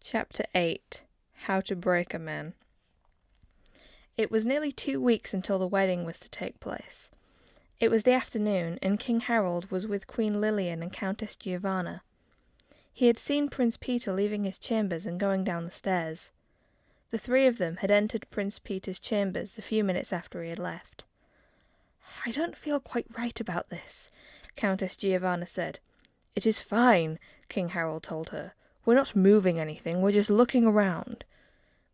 Chapter 8. How to Break a Man. It was nearly 2 weeks until the wedding was to take place. It was the afternoon, and King Harold was with Queen Lilian and Countess Giovanna. He had seen Prince Peter leaving his chambers and going down the stairs. The three of them had entered Prince Peter's chambers a few minutes after he had left. "I don't feel quite right about this," Countess Giovanna said. "It is fine," King Harold told her. "We're not moving anything, we're just looking around."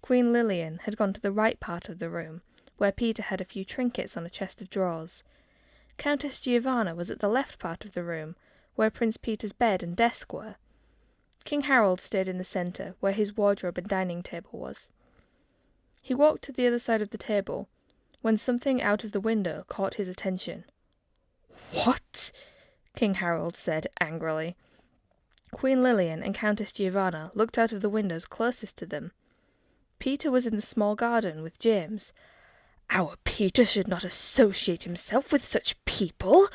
Queen Lilian had gone to the right part of the room, where Peter had a few trinkets on a chest of drawers. Countess Giovanna was at the left part of the room, where Prince Peter's bed and desk were. King Harold stayed in the centre, where his wardrobe and dining table was. He walked to the other side of the table, when something out of the window caught his attention. "What?" King Harold said angrily. Queen Lilian and Countess Giovanna looked out of the windows closest to them. Peter was in the small garden with James. "Our Peter should not associate himself with such people,"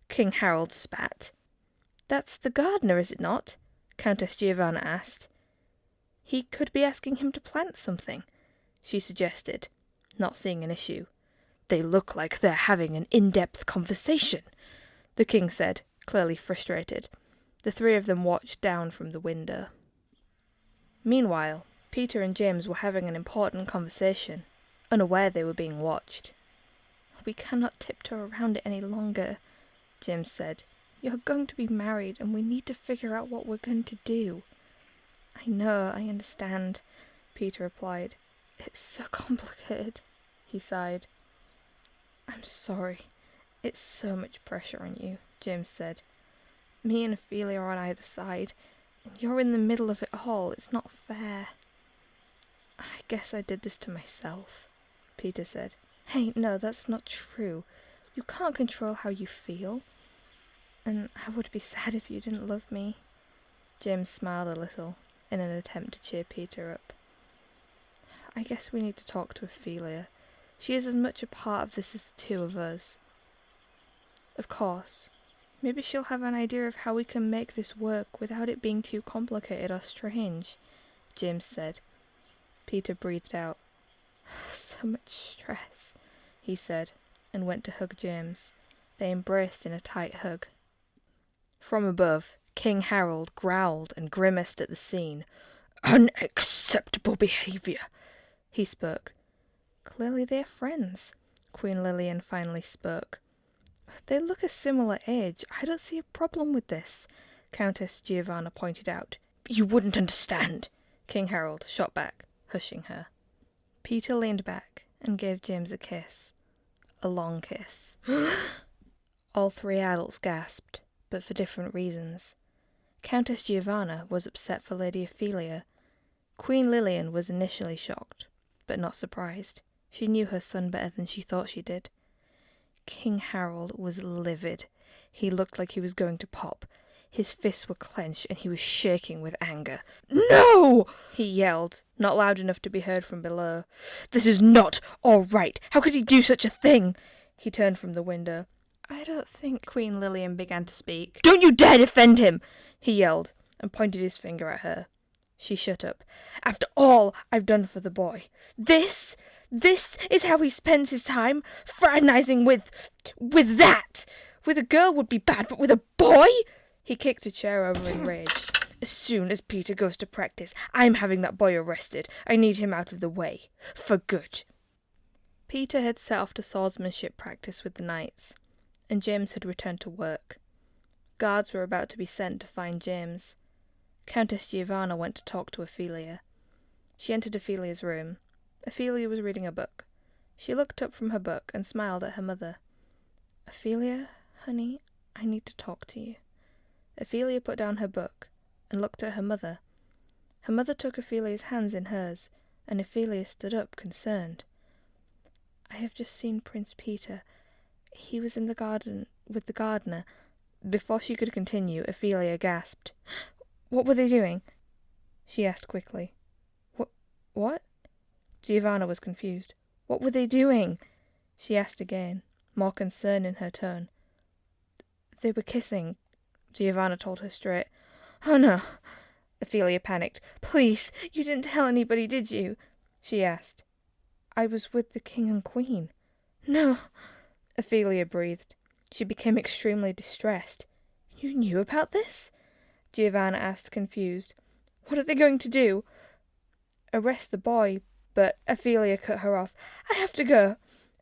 King Harold spat. "That's the gardener, is it not?" Countess Giovanna asked. "He could be asking him to plant something," she suggested, not seeing an issue. "They look like they're having an in-depth conversation," the king said, clearly frustrated. The three of them watched down from the window. Meanwhile, Peter and James were having an important conversation, unaware they were being watched. "We cannot tiptoe around it any longer," James said. "You're going to be married, and we need to figure out what we're going to do." "I know, I understand," Peter replied. "It's so complicated," he sighed. "I'm sorry. It's so much pressure on you," James said. "Me and Ophelia are on either side, and you're in the middle of it all. It's not fair." "I guess I did this to myself," Peter said. "Hey, no, that's not true. You can't control how you feel. And I would be sad if you didn't love me." James smiled a little, in an attempt to cheer Peter up. "I guess we need to talk to Ophelia. She is as much a part of this as the two of us." "Of course. Maybe she'll have an idea of how we can make this work without it being too complicated or strange," James said. Peter breathed out. "So much stress," he said, and went to hug James. They embraced in a tight hug. From above, King Harold growled and grimaced at the scene. "Unacceptable behaviour," he spoke. "Clearly they're friends," Queen Lilian finally spoke. "They look a similar age. I don't see a problem with this," Countess Giovanna pointed out. "You wouldn't understand," King Harold shot back, hushing her. Peter leaned back and gave James a kiss. A long kiss. All three adults gasped, but for different reasons. Countess Giovanna was upset for Lady Ophelia. Queen Lilian was initially shocked, but not surprised. She knew her son better than she thought she did. King Harold was livid. He looked like he was going to pop. His fists were clenched and he was shaking with anger. "No!" he yelled, not loud enough to be heard from below. "This is not all right. How could he do such a thing?" He turned from the window. "I don't think—" Queen Lilian began to speak. "Don't you dare defend him!" he yelled, and pointed his finger at her. She shut up. "After all I've done for the boy. This is how he spends his time, fraternizing with that! With a girl would be bad, but with a boy?" He kicked a chair over in rage. "As soon as Peter goes to practice, I'm having that boy arrested. I need him out of the way. For good." Peter had set off to swordsmanship practice with the knights, and James had returned to work. Guards were about to be sent to find James. Countess Giovanna went to talk to Ophelia. She entered Ophelia's room. Ophelia was reading a book. She looked up from her book and smiled at her mother. "Ophelia, honey, I need to talk to you." Ophelia put down her book and looked at her mother. Her mother took Ophelia's hands in hers, and Ophelia stood up, concerned. "I have just seen Prince Peter. He was in the garden with the gardener." Before she could continue, Ophelia gasped. "What were they doing?" she asked quickly. What? Giovanna was confused. "What were they doing?" she asked again, more concern in her tone. "They were kissing," Giovanna told her straight. "Oh no, Ophelia panicked. "Please, you didn't tell anybody, did you?" she asked. "I was with the king and queen." "No," Ophelia breathed. She became extremely distressed. "You knew about this?" Giovanna asked, confused. "What are they going to do?" "Arrest the boy," but Ophelia cut her off. "I have to go."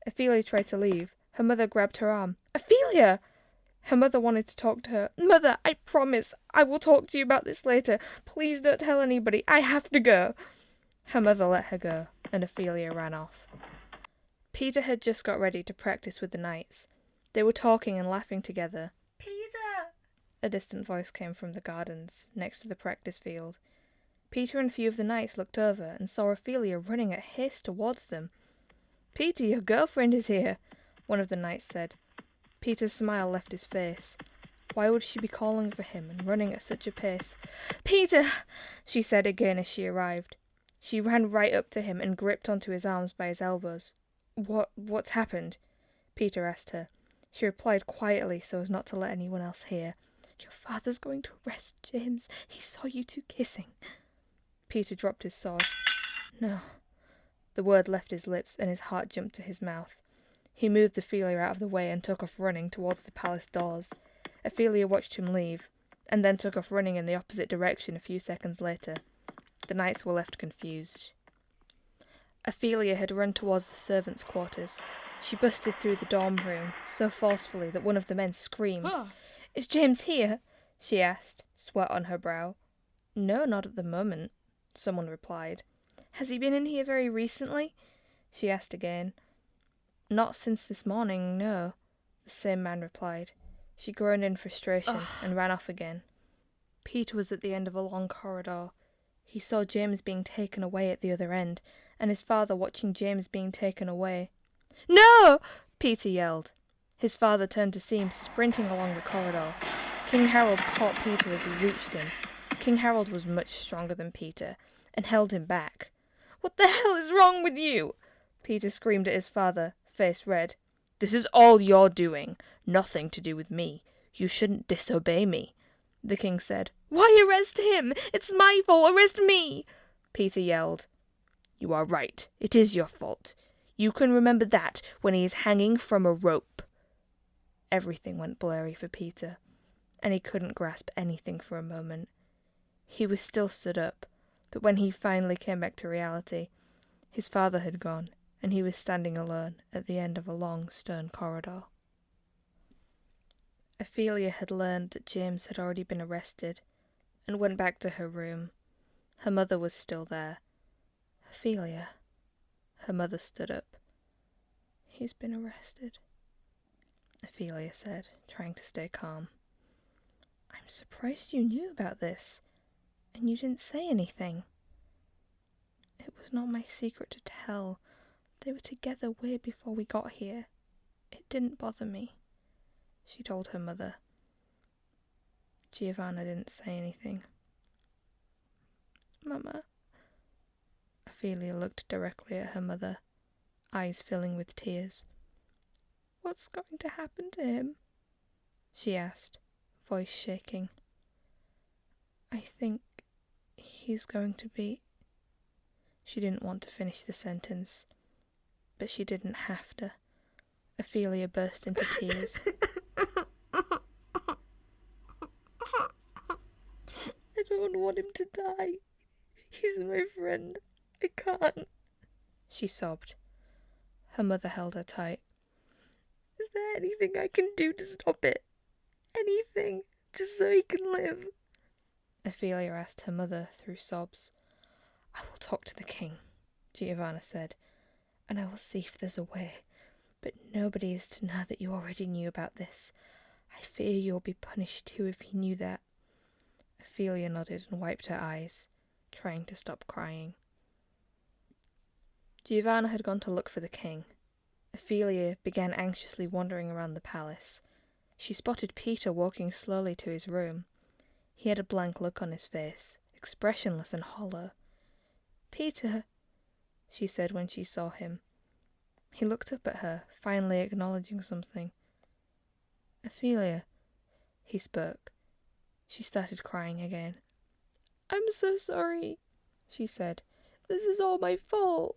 Ophelia tried to leave. Her mother grabbed her arm. "Ophelia!" Her mother wanted to talk to her. "Mother, I promise I will talk to you about this later. Please don't tell anybody. I have to go." Her mother let her go, and Ophelia ran off. Peter had just got ready to practice with the knights. They were talking and laughing together. "Peter!" A distant voice came from the gardens next to the practice field. Peter and a few of the knights looked over and saw Ophelia running at haste towards them. "Peter, your girlfriend is here," one of the knights said. Peter's smile left his face. Why would she be calling for him and running at such a pace? "Peter!" she said again as she arrived. She ran right up to him and gripped onto his arms by his elbows. What's happened?" Peter asked her. She replied quietly so as not to let anyone else hear. "Your father's going to arrest James. He saw you two kissing." Peter dropped his sword. "No." The word left his lips and his heart jumped to his mouth. He moved Ophelia out of the way and took off running towards the palace doors. Ophelia watched him leave, and then took off running in the opposite direction a few seconds later. The knights were left confused. Ophelia had run towards the servants' quarters. She busted through the dorm room so forcefully that one of the men screamed. "Is James here?" she asked, sweat on her brow. "No, not at the moment," someone replied. "Has he been in here very recently?" she asked again. "Not since this morning, no," the same man replied. She groaned in frustration and ran off again. Peter was at the end of a long corridor. He saw James being taken away at the other end, and his father watching James being taken away. "No!" Peter yelled. His father turned to see him sprinting along the corridor. King Harold caught Peter as he reached him. King Harold was much stronger than Peter, and held him back. "What the hell is wrong with you?" Peter screamed at his father, face red. "This is all your doing. Nothing to do with me. You shouldn't disobey me," the king said. "Why arrest him? It's my fault. Arrest me!" Peter yelled. "You are right. It is your fault. You can remember that when he is hanging from a rope." Everything went blurry for Peter, and he couldn't grasp anything for a moment. He was still stood up, but when he finally came back to reality, his father had gone, and he was standing alone at the end of a long stone corridor. Ophelia had learned that James had already been arrested, and went back to her room. Her mother was still there. "Ophelia," her mother stood up. "He's been arrested," Ophelia said, trying to stay calm. "I'm surprised you knew about this, and you didn't say anything." "It was not my secret to tell. They were together way before we got here. It didn't bother me," she told her mother. Giovanna didn't say anything. "Mama." Ophelia looked directly at her mother, eyes filling with tears. "What's going to happen to him?" she asked, voice shaking. "I think he's going to be—" She didn't want to finish the sentence, but she didn't have to. Ophelia burst into tears. "I don't want him to die. He's my friend. I can't," she sobbed. Her mother held her tight. "Is there anything I can do to stop it? Anything, just so he can live?" Ophelia asked her mother through sobs. "I will talk to the king," Giovanna said, "and I will see if there's a way. But nobody is to know that you already knew about this. I fear you'll be punished too if he knew that." Ophelia nodded and wiped her eyes, trying to stop crying. Giovanna had gone to look for the king. Ophelia began anxiously wandering around the palace. She spotted Peter walking slowly to his room. He had a blank look on his face, expressionless and hollow. "Peter," she said when she saw him. He looked up at her, finally acknowledging something. "Ophelia," he spoke. She started crying again. I'm so sorry, she said. This is all my fault,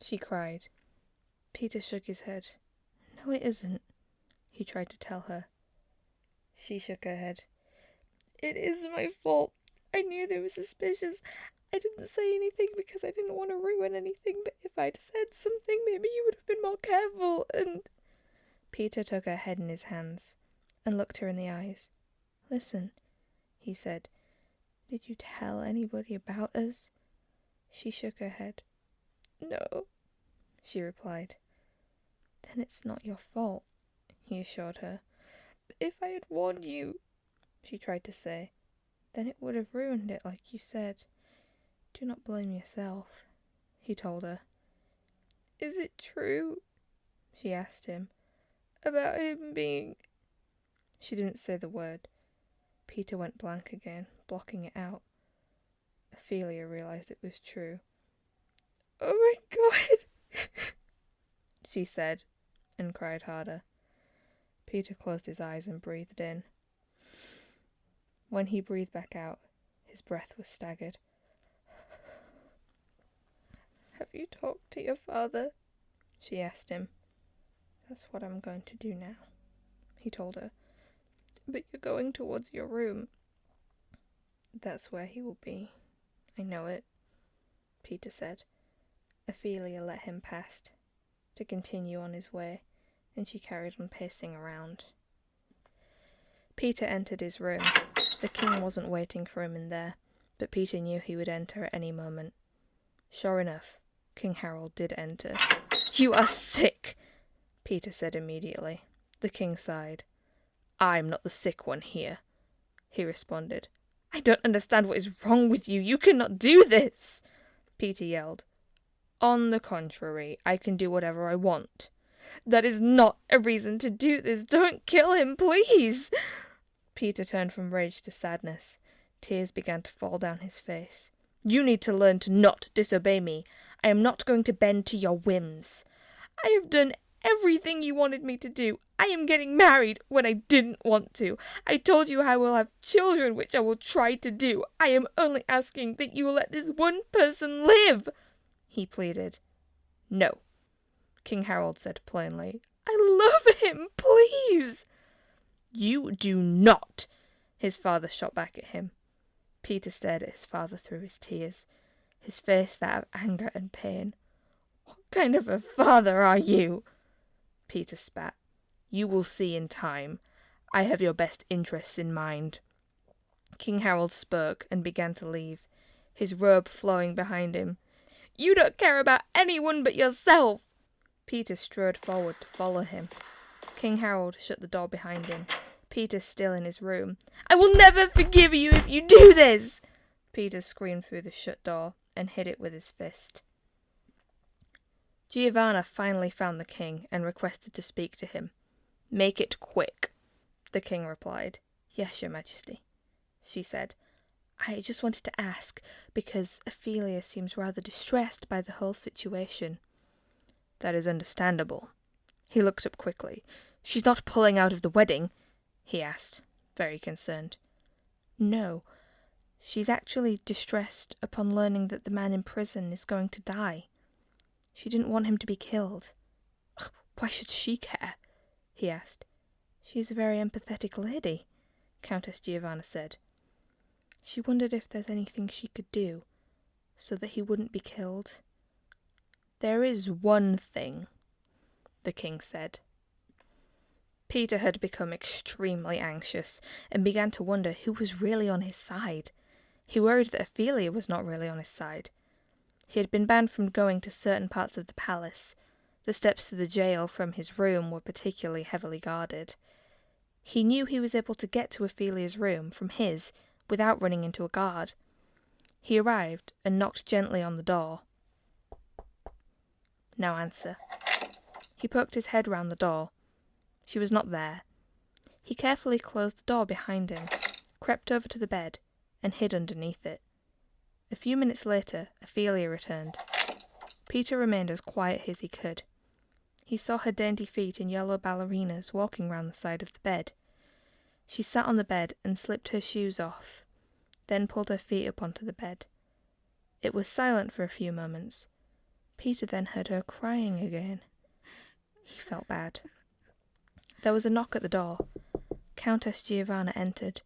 she cried. Peter shook his head. No, it isn't, he tried to tell her. She shook her head. It is my fault. I knew they were suspicious. I didn't say anything because I didn't want to ruin anything, but if I'd said something, maybe you would have been more careful, and... Peter took her head in his hands and looked her in the eyes. Listen, he said. Did you tell anybody about us? She shook her head. No, she replied. Then it's not your fault, he assured her. But if I had warned you, she tried to say, then it would have ruined it like you said. Do not blame yourself, he told her. Is it true? She asked him. About him being... She didn't say the word. Peter went blank again, blocking it out. Ophelia realised it was true. Oh my God, she said, and cried harder. Peter closed his eyes and breathed in. When he breathed back out, his breath was staggered. Have you talked to your father? She asked him. That's what I'm going to do now, he told her. But you're going towards your room. That's where he will be. I know it, Peter said. Ophelia let him past, to continue on his way, and she carried on pacing around. Peter entered his room. The king wasn't waiting for him in there, but Peter knew he would enter at any moment. Sure enough, King Harold did enter. You are sick, Peter said immediately. The king sighed. I'm not the sick one here, he responded. I don't understand what is wrong with you. You cannot do this, Peter yelled. On the contrary, I can do whatever I want. That is not a reason to do this. Don't kill him, please. Peter turned from rage to sadness. Tears began to fall down his face. You need to learn to not disobey me. I am not going to bend to your whims. I have done everything you wanted me to do. I am getting married when I didn't want to. I told you I will have children, which I will try to do. I am only asking that you will let this one person live, he pleaded. No, King Harold said plainly. I love him, please. You do not, his father shot back at him. Peter stared at his father through his tears, his face that of anger and pain. What kind of a father are you? Peter spat. You will see in time. I have your best interests in mind. King Harold spoke and began to leave, his robe flowing behind him. You don't care about anyone but yourself. Peter strode forward to follow him. King Harold shut the door behind him. Peter still in his room. I will never forgive you if you do this! Peter screamed through the shut door and hit it with his fist. Giovanna finally found the king and requested to speak to him. Make it quick, the king replied. Yes, your majesty, she said. I just wanted to ask, because Ophelia seems rather distressed by the whole situation. That is understandable. He looked up quickly. She's not pulling out of the wedding? He asked, very concerned. No, she's actually distressed upon learning that the man in prison is going to die. She didn't want him to be killed. Why should she care? He asked. She's a very empathetic lady, Countess Giovanna said. She wondered if there's anything she could do, so that he wouldn't be killed. There is one thing, the king said. Peter had become extremely anxious and began to wonder who was really on his side. He worried that Ophelia was not really on his side. He had been banned from going to certain parts of the palace. The steps to the jail from his room were particularly heavily guarded. He knew he was able to get to Ophelia's room from his without running into a guard. He arrived and knocked gently on the door. No answer. He poked his head round the door. She was not there. He carefully closed the door behind him, crept over to the bed, and hid underneath it. A few minutes later, Ophelia returned. Peter remained as quiet as he could. He saw her dainty feet in yellow ballerinas walking round the side of the bed. She sat on the bed and slipped her shoes off. then pulled her feet up onto the bed. It was silent for a few moments. Peter then heard her crying again. He felt bad. There was a knock at the door. Countess Giovanna entered.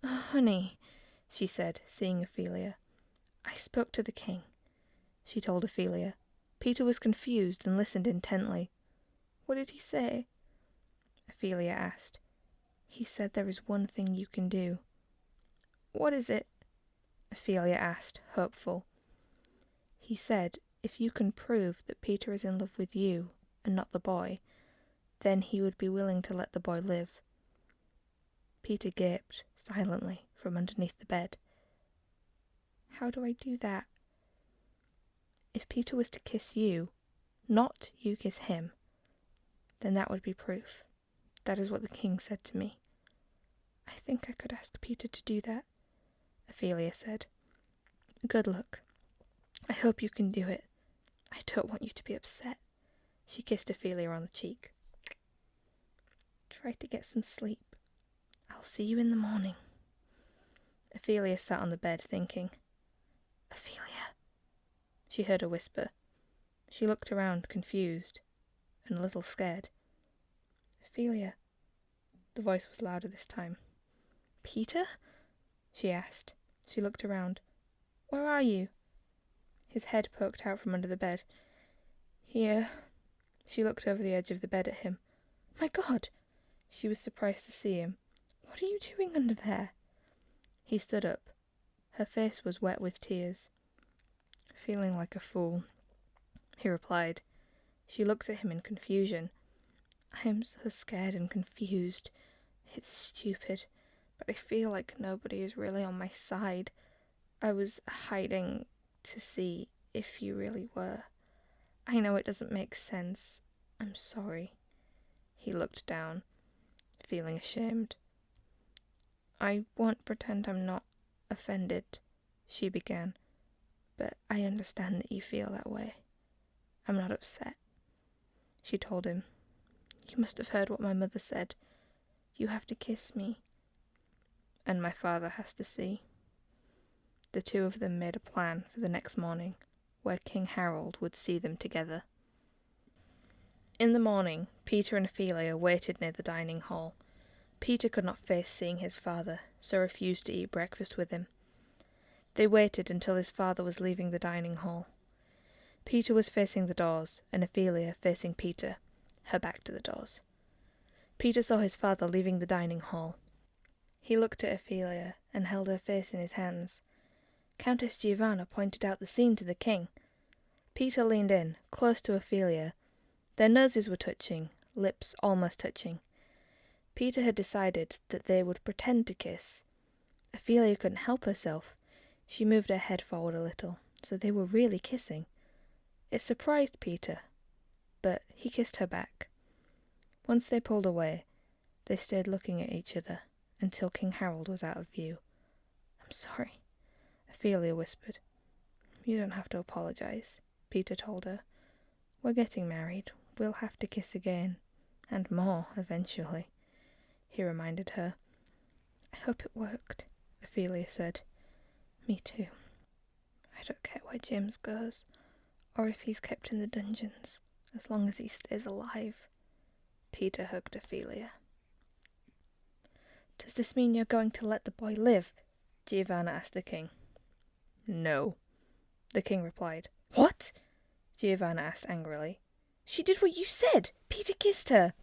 "Oh, honey," she said, seeing Ophelia. "I spoke to the king," she told Ophelia. Peter was confused and listened intently. "What did he say?" Ophelia asked. "He said there is one thing you can do." "What is it?" Ophelia asked, hopeful. "He said if you can prove that Peter is in love with you and not the boy, then he would be willing to let the boy live." Peter gaped silently from underneath the bed. "How do I do that?" "If Peter was to kiss you, not you kiss him, then that would be proof. That is what the king said to me." "I think I could ask Peter to do that," Ophelia said. "Good luck. I hope you can do it. I don't want you to be upset." She kissed Ophelia on the cheek. "Try to get some sleep. I'll see you in the morning." Ophelia sat on the bed thinking. "Ophelia," she heard a whisper. She looked around, confused and a little scared. "Ophelia." The voice was louder this time. "Peter?" she asked. She looked around. "Where are you?" His head poked out from under the bed. "Here." She looked over the edge of the bed at him. "My God!" She was surprised to see him. "What are you doing under there?" He stood up. Her face was wet with tears. "Feeling like a fool," he replied. She looked at him in confusion. "I am so scared and confused. It's stupid, but I feel like nobody is really on my side. I was hiding to see if you really were. I know it doesn't make sense. I'm sorry." He looked down, feeling ashamed. "I won't pretend I'm not offended," she began, "but I understand that you feel that way. I'm not upset." She told him. "You must have heard what my mother said. You have to kiss me. And my father has to see." The two of them made a plan for the next morning, where King Harold would see them together. In the morning, Peter and Ophelia waited near the dining hall. Peter could not face seeing his father, so refused to eat breakfast with him. They waited until his father was leaving the dining hall. Peter was facing the doors, and Ophelia facing Peter, her back to the doors. Peter saw his father leaving the dining hall. He looked at Ophelia and held her face in his hands. Countess Giovanna pointed out the scene to the king. Peter leaned in, close to Ophelia. Their noses were touching, lips almost touching. Peter had decided that they would pretend to kiss. Ophelia couldn't help herself. She moved her head forward a little, so they were really kissing. It surprised Peter, but he kissed her back. Once they pulled away, they stayed looking at each other until King Harold was out of view. "I'm sorry," Ophelia whispered. "You don't have to apologize," Peter told her. "We're getting married. We'll have to kiss again, and more, eventually," he reminded her. "I hope it worked," Ophelia said. "Me too. I don't care where James goes, or if he's kept in the dungeons, as long as he stays alive." Peter hugged Ophelia. "Does this mean you're going to let the boy live?" Giovanna asked the king. "No," the king replied. "What?" Giovanna asked angrily. "She did what you said. Peter kissed her."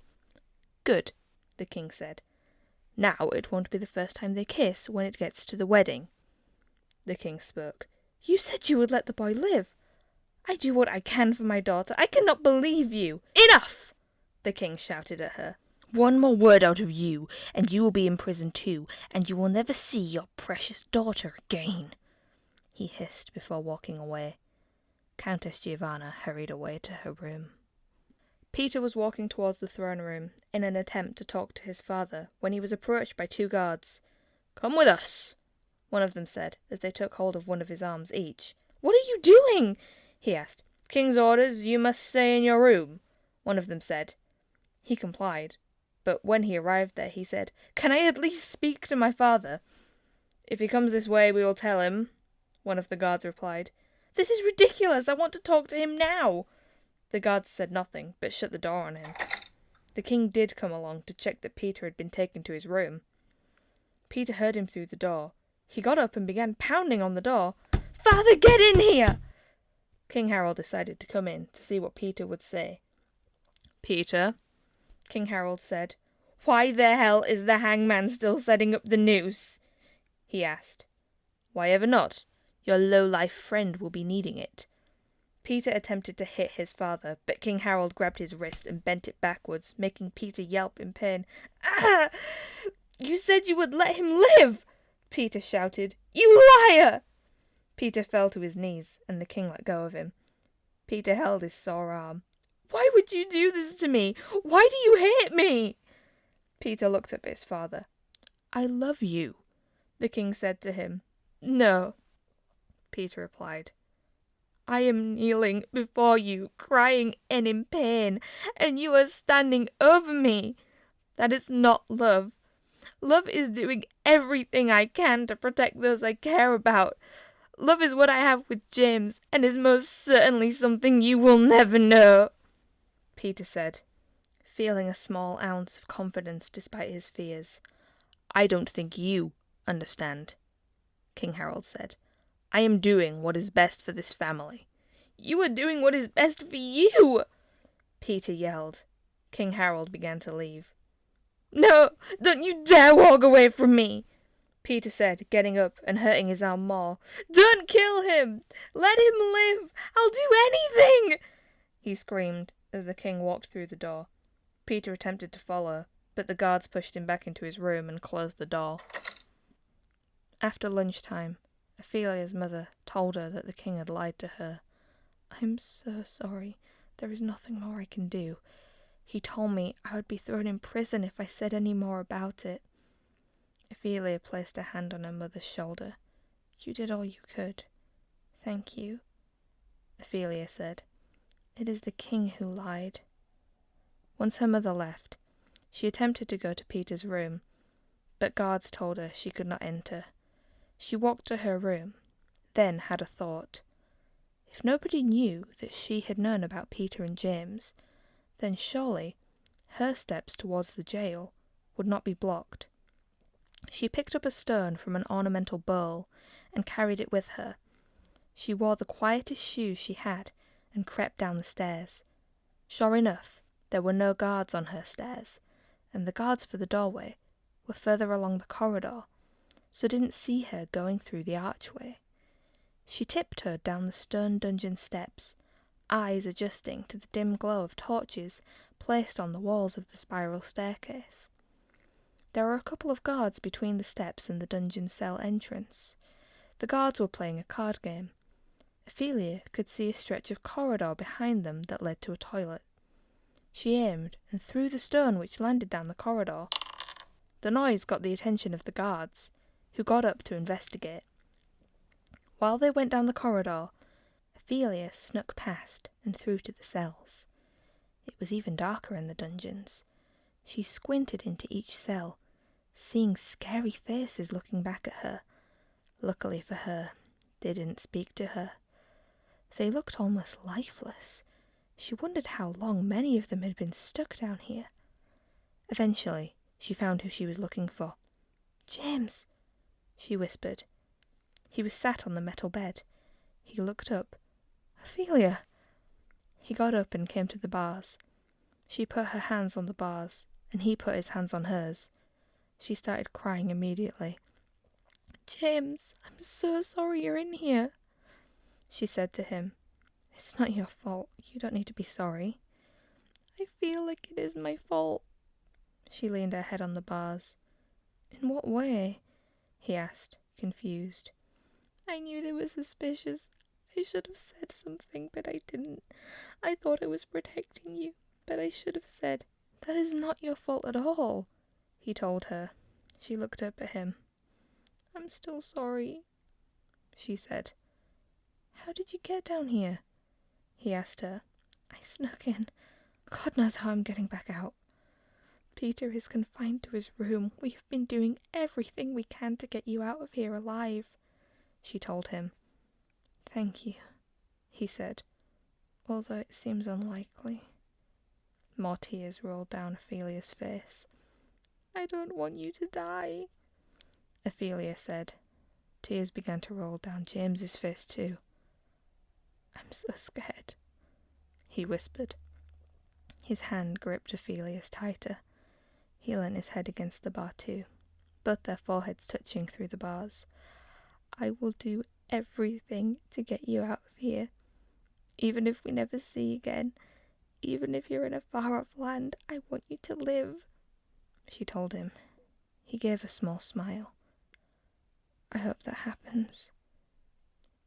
"Good," the king said. "Now it won't be the first time they kiss when it gets to the wedding." The king spoke. "You said you would let the boy live. I do what I can for my daughter. I cannot believe you." "Enough!" the king shouted at her. "One more word out of you, and you will be in prison too, and you will never see your precious daughter again," he hissed before walking away. Countess Giovanna hurried away to her room. Peter was walking towards the throne room in an attempt to talk to his father when he was approached by two guards. "Come with us," one of them said, as they took hold of one of his arms each. "What are you doing?" he asked. "King's orders, you must stay in your room," one of them said. He complied, but when he arrived there, he said, "Can I at least speak to my father?" "If he comes this way, we will tell him," one of the guards replied. "This is ridiculous! I want to talk to him now!" The guards said nothing, but shut the door on him. The king did come along to check that Peter had been taken to his room. Peter heard him through the door. He got up and began pounding on the door. "Father, get in here!" King Harold decided to come in to see what Peter would say. "Peter," King Harold said, "why the hell is the hangman still setting up the noose?" he asked. "Why ever not? Your low-life friend will be needing it." Peter attempted to hit his father, but King Harold grabbed his wrist and bent it backwards, making Peter yelp in pain. "Ah! You said you would let him live!" Peter shouted. "You liar!" Peter fell to his knees, and the king let go of him. Peter held his sore arm. "Why would you do this to me? Why do you hate me?" Peter looked up at his father. "I love you," the king said to him. "No," Peter replied. "I am kneeling before you, crying and in pain, and you are standing over me. That is not love. Love is doing everything I can to protect those I care about. Love is what I have with James, and is most certainly something you will never know," Peter said, feeling a small ounce of confidence despite his fears. "I don't think you understand," King Harold said. "I am doing what is best for this family." "You are doing what is best for you!" Peter yelled. King Harold began to leave. "No, don't you dare walk away from me!" Peter said, getting up and hurting his arm more. "Don't kill him! Let him live! I'll do anything!" he screamed as the king walked through the door. Peter attempted to follow, but the guards pushed him back into his room and closed the door. After lunchtime, Ophelia's mother told her that the king had lied to her. "I'm so sorry. There is nothing more I can do. He told me I would be thrown in prison if I said any more about it." Ophelia placed her hand on her mother's shoulder. "You did all you could." "Thank you," Ophelia said. "It is the king who lied." Once her mother left, she attempted to go to Peter's room, but guards told her she could not enter. She walked to her room, then had a thought. If nobody knew that she had known about Peter and James, then surely her steps towards the jail would not be blocked. She picked up a stone from an ornamental bowl and carried it with her. She wore the quietest shoes she had and crept down the stairs. Sure enough, there were no guards on her stairs, and the guards for the doorway were further along the corridor, so didn't see her going through the archway. She tiptoed down the stone dungeon steps, eyes adjusting to the dim glow of torches placed on the walls of the spiral staircase. There were a couple of guards between the steps and the dungeon cell entrance. The guards were playing a card game. Ophelia could see a stretch of corridor behind them that led to a toilet. She aimed and threw the stone, which landed down the corridor. The noise got the attention of the guards, who got up to investigate. While they went down the corridor, Ophelia snuck past and through to the cells. It was even darker in the dungeons. She squinted into each cell, seeing scary faces looking back at her. Luckily for her, they didn't speak to her. They looked almost lifeless. She wondered how long many of them had been stuck down here. Eventually, she found who she was looking for. "James," she whispered. He was sat on the metal bed. He looked up. "Ophelia!" He got up and came to the bars. She put her hands on the bars, and he put his hands on hers. She started crying immediately. "James, I'm so sorry you're in here," she said to him. "It's not your fault. You don't need to be sorry." "I feel like it is my fault." She leaned her head on the bars. "In what way?" he asked, confused. "I knew they were suspicious. I should have said something, but I didn't. I thought I was protecting you, but I should have said." "That is not your fault at all," he told her. She looked up at him. "I'm still sorry," she said. "How did you get down here?" he asked her. "I snuck in. God knows how I'm getting back out." Peter is confined to his room. We've been doing everything we can to get you out of here alive, she told him. Thank you, he said, although it seems unlikely. More tears rolled down Ophelia's face. I don't want you to die, Ophelia said. Tears began to roll down James's face too. I'm so scared, he whispered. His hand gripped Ophelia's tighter. He leant his head against the bar too, both their foreheads touching through the bars. I will do everything to get you out of here, even if we never see again, even if you're in a far-off land. I want you to live, she told him. He gave a small smile. I hope that happens.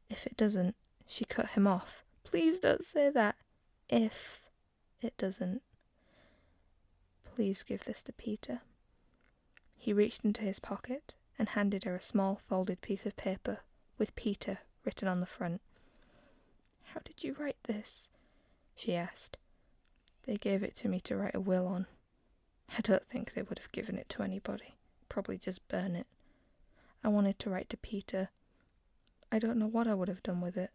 If it doesn't, she cut him off. Please don't say that. If it doesn't, please give this to Peter. He reached into his pocket and handed her a small folded piece of paper with Peter written on the front. How did you write this? She asked. They gave it to me to write a will on. I don't think they would have given it to anybody. Probably just burn it. I wanted to write to Peter. I don't know what I would have done with it.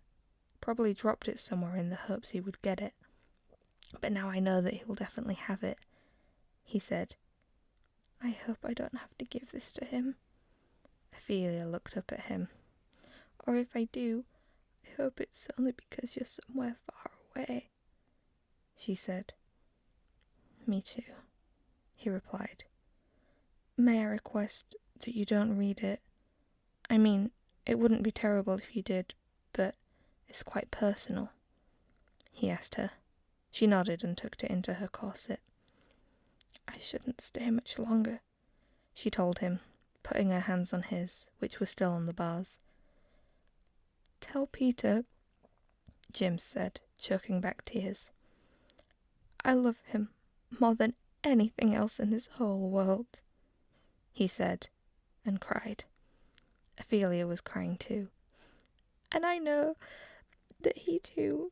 Probably dropped it somewhere in the hopes he would get it. But now I know that he will definitely have it, he said. I hope I don't have to give this to him. Ophelia looked up at him. Or if I do, I hope it's only because you're somewhere far away, she said. Me too, he replied. May I request that you don't read it? I mean, it wouldn't be terrible if you did, but it's quite personal, he asked her. She nodded and tucked it into her corset. I shouldn't stay much longer, she told him, putting her hands on his, which were still on the bars. Tell Peter, Jim said, choking back tears. I love him more than anything else in this whole world, he said, and cried. Ophelia was crying too. And I know that he too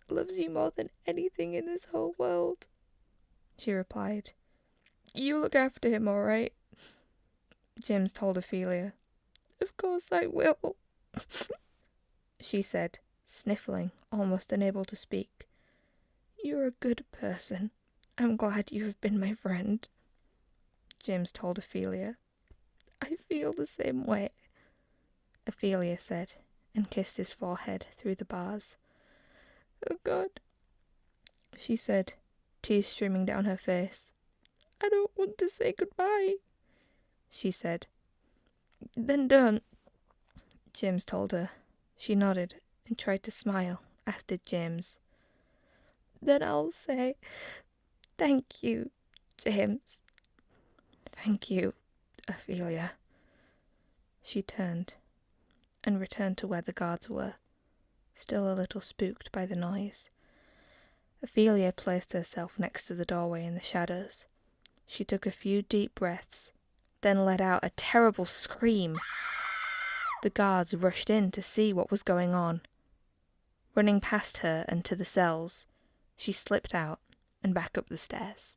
loves you more than anything in this whole world, she replied. You look after him, all right? James told Ophelia. Of course I will, she said, sniffling, almost unable to speak. You're a good person. I'm glad you have been my friend, James told Ophelia. I feel the same way, Ophelia said, and kissed his forehead through the bars. Oh God, she said, tears streaming down her face. I don't want to say goodbye, she said. Then don't, James told her. She nodded and tried to smile, as did James. Then I'll say, thank you, James. Thank you, Ophelia. She turned and returned to where the guards were, still a little spooked by the noise. Ophelia placed herself next to the doorway in the shadows. She took a few deep breaths, then let out a terrible scream. The guards rushed in to see what was going on. Running past her and to the cells, she slipped out and back up the stairs.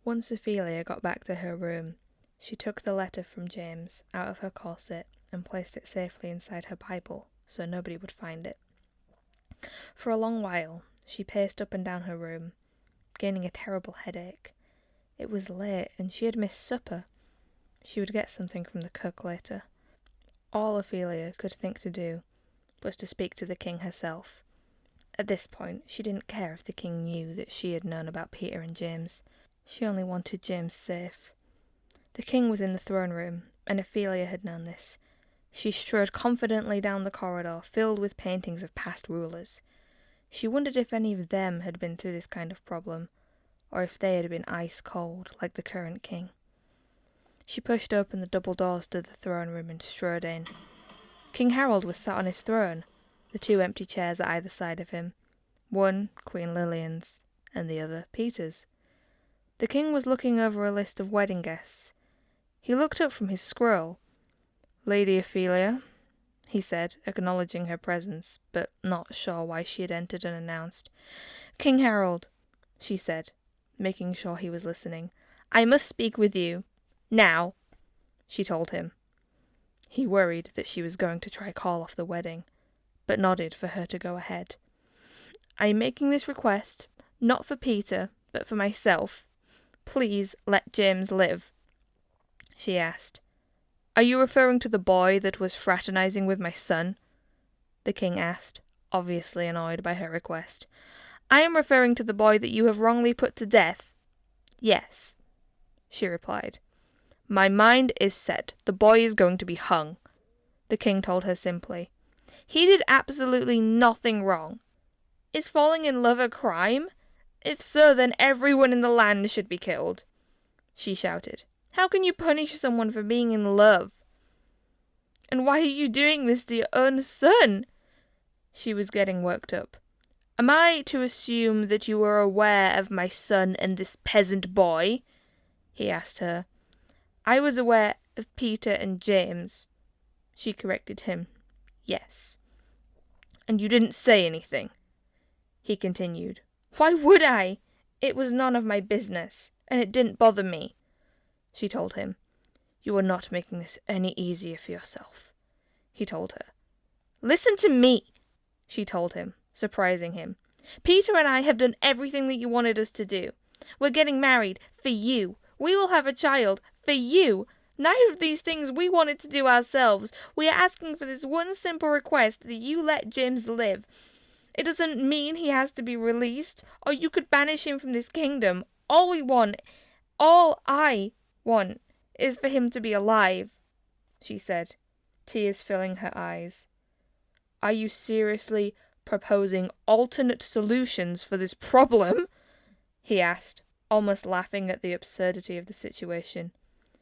Once Ophelia got back to her room, she took the letter from James out of her corset and placed it safely inside her Bible so nobody would find it. For a long while, she paced up and down her room, gaining a terrible headache. It was late and she had missed supper. She would get something from the cook later. All Ophelia could think to do was to speak to the king herself. At this point, she didn't care if the king knew that she had known about Peter and James. She only wanted James safe. The king was in the throne room, and Ophelia had known this. She strode confidently down the corridor, filled with paintings of past rulers. She wondered if any of them had been through this kind of problem, or if they had been ice cold, like the current king. She pushed open the double doors to the throne room and strode in. King Harold was sat on his throne, the two empty chairs at either side of him, one Queen Lillian's, and the other Peter's. The king was looking over a list of wedding guests. He looked up from his scroll. Lady Ophelia, he said, acknowledging her presence, but not sure why she had entered unannounced. King Harold, she said, making sure he was listening. "I must speak with you. Now," she told him. He worried that she was going to try call off the wedding, but nodded for her to go ahead. "I am making this request, not for Peter, but for myself. Please let James live," she asked. "Are you referring to the boy that was fraternizing with my son?" the king asked, obviously annoyed by her request. "I am referring to the boy that you have wrongly put to death." "Yes," she replied. "My mind is set. The boy is going to be hung," the king told her simply. "He did absolutely nothing wrong. Is falling in love a crime? If so, then everyone in the land should be killed," she shouted. "How can you punish someone for being in love? And why are you doing this to your own son?" She was getting worked up. "Am I to assume that you were aware of my son and this peasant boy?" he asked her. "I was aware of Peter and James," she corrected him. "Yes." "And you didn't say anything?" he continued. "Why would I? It was none of my business, and it didn't bother me," she told him. "You are not making this any easier for yourself," he told her. "Listen to me," she told him, surprising him. "Peter and I have done everything that you wanted us to do. We're getting married for you. We will have a child for you. Neither of these things we wanted to do ourselves. We are asking for this one simple request, that you let James live. It doesn't mean he has to be released, or you could banish him from this kingdom. All I want, is for him to be alive," she said, tears filling her eyes. "Are you seriously proposing alternate solutions for this problem?" he asked, almost laughing at the absurdity of the situation.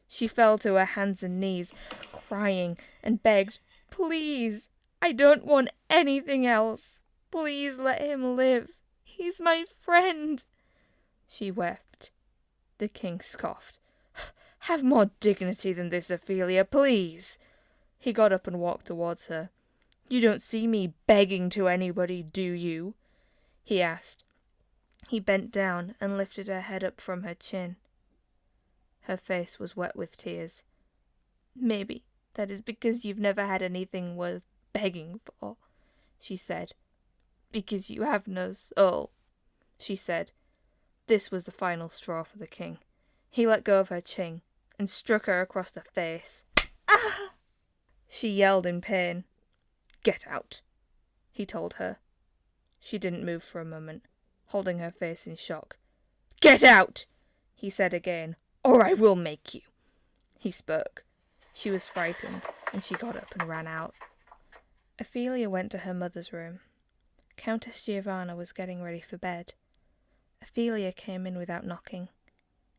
She fell to her hands and knees, crying, and begged, "Please, I don't want anything else. Please let him live. He's my friend." She wept. The king scoffed. "Have more dignity than this, Ophelia, please." He got up and walked towards her. "You don't see me begging to anybody, do you?" he asked. He bent down and lifted her head up from her chin. Her face was wet with tears. "Maybe that is because you've never had anything worth begging for," she said. "Because you have no soul," she said. This was the final straw for the king. He let go of her chin and struck her across the face. "Ah!" she yelled in pain. "Get out," he told her. She didn't move for a moment, holding her face in shock. "Get out," he said again, "or I will make you." He spoke. She was frightened, and she got up and ran out. Ophelia went to her mother's room. Countess Giovanna was getting ready for bed. Ophelia came in without knocking.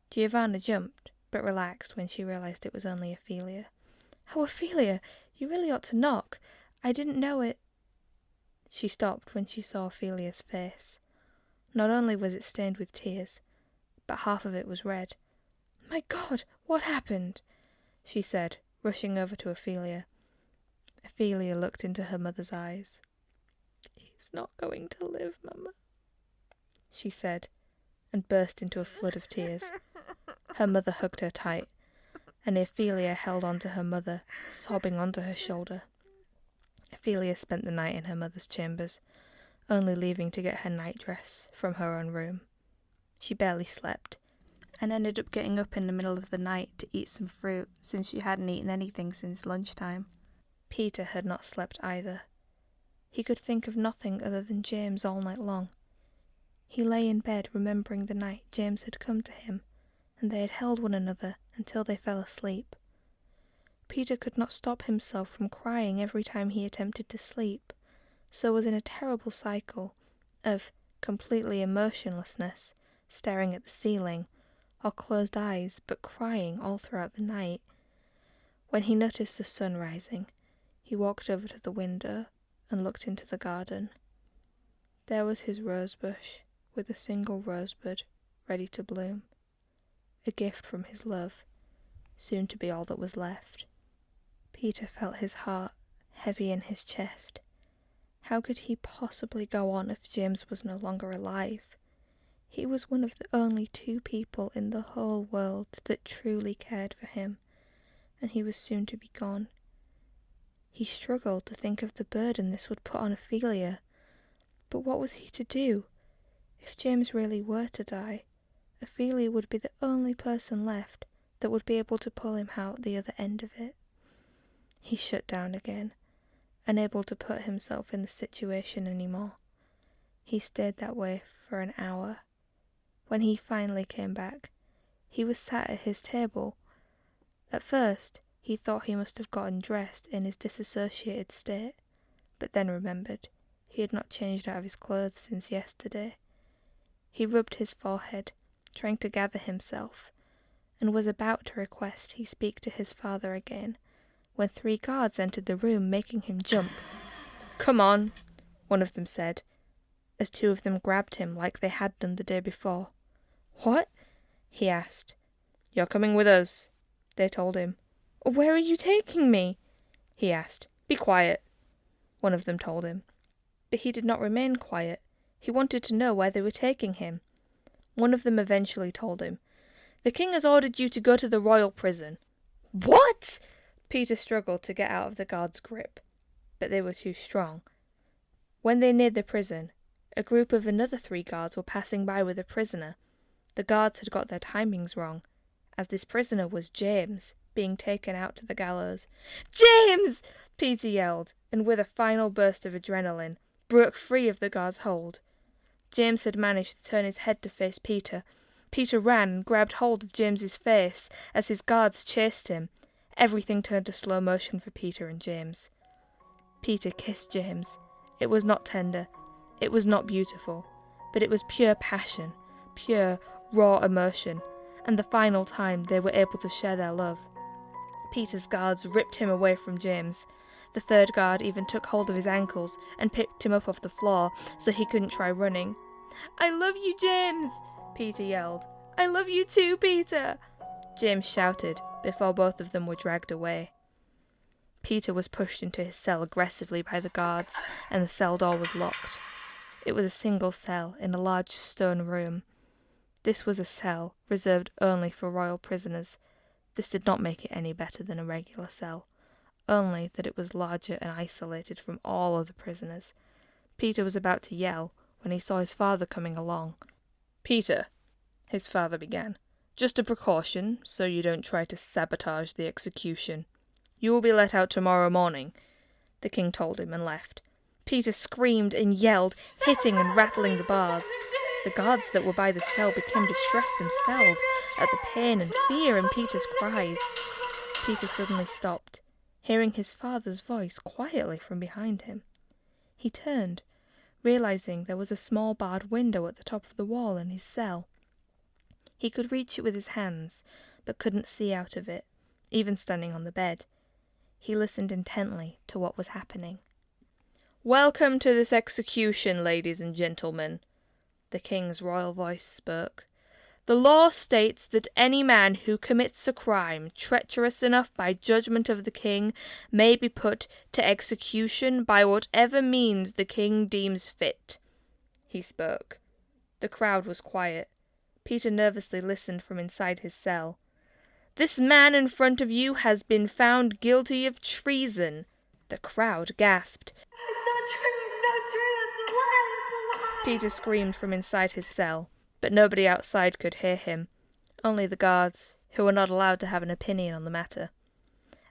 Giovanna jumped, but relaxed when she realized it was only Ophelia. "Oh, Ophelia, you really ought to knock. I didn't know it." She stopped when she saw Ophelia's face. Not only was it stained with tears, but half of it was red. "My God, what happened?" she said, rushing over to Ophelia. Ophelia looked into her mother's eyes. "He's not going to live, Mama," she said, and burst into a flood of tears. Her mother hugged her tight, and Ophelia held on to her mother, sobbing onto her shoulder. Ophelia spent the night in her mother's chambers, only leaving to get her nightdress from her own room. She barely slept, and ended up getting up in the middle of the night to eat some fruit, since she hadn't eaten anything since lunchtime. Peter had not slept either. He could think of nothing other than James all night long. He lay in bed remembering the night James had come to him, and they had held one another until they fell asleep. Peter could not stop himself from crying every time he attempted to sleep, so was in a terrible cycle of completely emotionlessness, staring at the ceiling, or closed eyes, but crying all throughout the night. When he noticed the sun rising, he walked over to the window and looked into the garden. There was his rosebush, with a single rosebud ready to bloom, a gift from his love, soon to be all that was left. Peter felt his heart heavy in his chest. How could he possibly go on if James was no longer alive? He was one of the only 2 people in the whole world that truly cared for him, and he was soon to be gone. He struggled to think of the burden this would put on Ophelia, but what was he to do? If James really were to die, Ophelia would be the only person left that would be able to pull him out the other end of it. He shut down again, unable to put himself in the situation anymore. He stayed that way for an hour. When he finally came back, he was sat at his table. At first, he thought he must have gotten dressed in his disassociated state, but then remembered he had not changed out of his clothes since yesterday. He rubbed his forehead, trying to gather himself, and was about to request he speak to his father again, when 3 guards entered the room, making him jump. "Come on," one of them said, as 2 of them grabbed him like they had done the day before. "What?" he asked. "You're coming with us," they told him. "Where are you taking me?" he asked. "Be quiet," one of them told him. But he did not remain quiet. He wanted to know where they were taking him. One of them eventually told him, "The king has ordered you to go to the royal prison." "What?" Peter struggled to get out of the guards' grip, but they were too strong. When they neared the prison, a group of another 3 guards were passing by with a prisoner. The guards had got their timings wrong, as this prisoner was James, being taken out to the gallows. "James!" Peter yelled, and with a final burst of adrenaline, broke free of the guard's hold. James had managed to turn his head to face Peter. Peter ran and grabbed hold of James's face as his guards chased him. Everything turned to slow motion for Peter and James. Peter kissed James. It was not tender. It was not beautiful. But it was pure passion, pure, raw emotion, and the final time they were able to share their love. Peter's guards ripped him away from James. The 3rd guard even took hold of his ankles and picked him up off the floor so he couldn't try running. "I love you, James!" Peter yelled. "I love you too, Peter!" James shouted before both of them were dragged away. Peter was pushed into his cell aggressively by the guards, and the cell door was locked. It was a single cell in a large stone room. This was a cell reserved only for royal prisoners. This did not make it any better than a regular cell, only that it was larger and isolated from all other prisoners. Peter was about to yell when he saw his father coming along. "Peter," his father began, "just a precaution, so you don't try to sabotage the execution. You will be let out tomorrow morning," the king told him, and left. Peter screamed and yelled, hitting and rattling the bars. The guards that were by the cell became distressed themselves at the pain and fear in Peter's cries. Peter suddenly stopped, hearing his father's voice quietly from behind him. He turned, realizing there was a small barred window at the top of the wall in his cell. He could reach it with his hands, but couldn't see out of it, even standing on the bed. He listened intently to what was happening. "Welcome to this execution, ladies and gentlemen," the king's royal voice spoke. "The law states that any man who commits a crime treacherous enough by judgment of the king may be put to execution by whatever means the king deems fit." He spoke. The crowd was quiet. Peter nervously listened from inside his cell. "This man in front of you has been found guilty of treason." The crowd gasped. "It's not true, it's not true, it's a lie, it's a lie!" Peter screamed from inside his cell, but nobody outside could hear him. Only the guards, who were not allowed to have an opinion on the matter.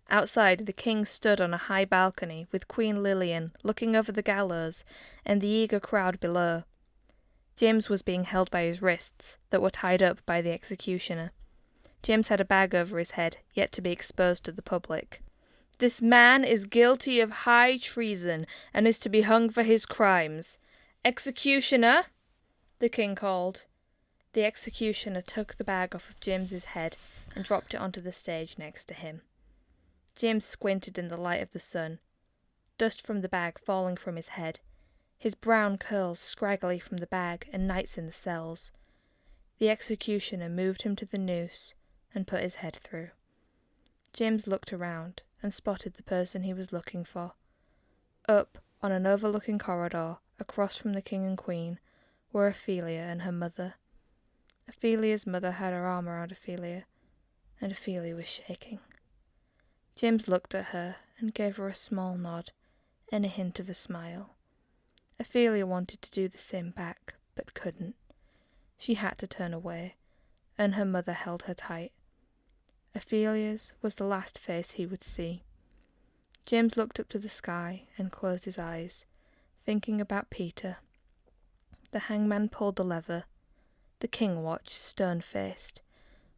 Outside, the king stood on a high balcony with Queen Lillian looking over the gallows and the eager crowd below. James was being held by his wrists, that were tied up by the executioner. James had a bag over his head, yet to be exposed to the public. "This man is guilty of high treason, and is to be hung for his crimes. Executioner!" the king called. The executioner took the bag off of James's head and dropped it onto the stage next to him. James squinted in the light of the sun, dust from the bag falling from his head, his brown curls scraggly from the bag and nights in the cells. The executioner moved him to the noose and put his head through. James looked around and spotted the person he was looking for. Up on an overlooking corridor, across from the king and queen, were Ophelia and her mother. Ophelia's mother had her arm around Ophelia, and Ophelia was shaking. James looked at her and gave her a small nod and a hint of a smile. Ophelia wanted to do the same back, but couldn't. She had to turn away, and her mother held her tight. Ophelia's was the last face he would see. James looked up to the sky and closed his eyes, thinking about Peter. The hangman pulled the lever. The king watched, stern-faced.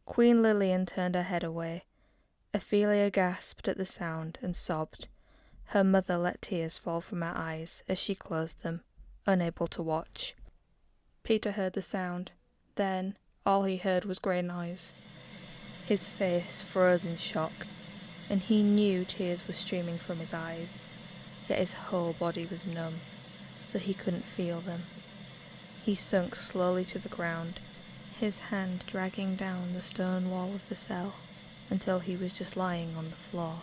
Queen Lilian turned her head away. Ophelia gasped at the sound and sobbed. Her mother let tears fall from her eyes as she closed them, unable to watch. Peter heard the sound. Then all he heard was grey noise. His face froze in shock, and he knew tears were streaming from his eyes, yet his whole body was numb, so he couldn't feel them. He sunk slowly to the ground, his hand dragging down the stone wall of the cell, until he was just lying on the floor.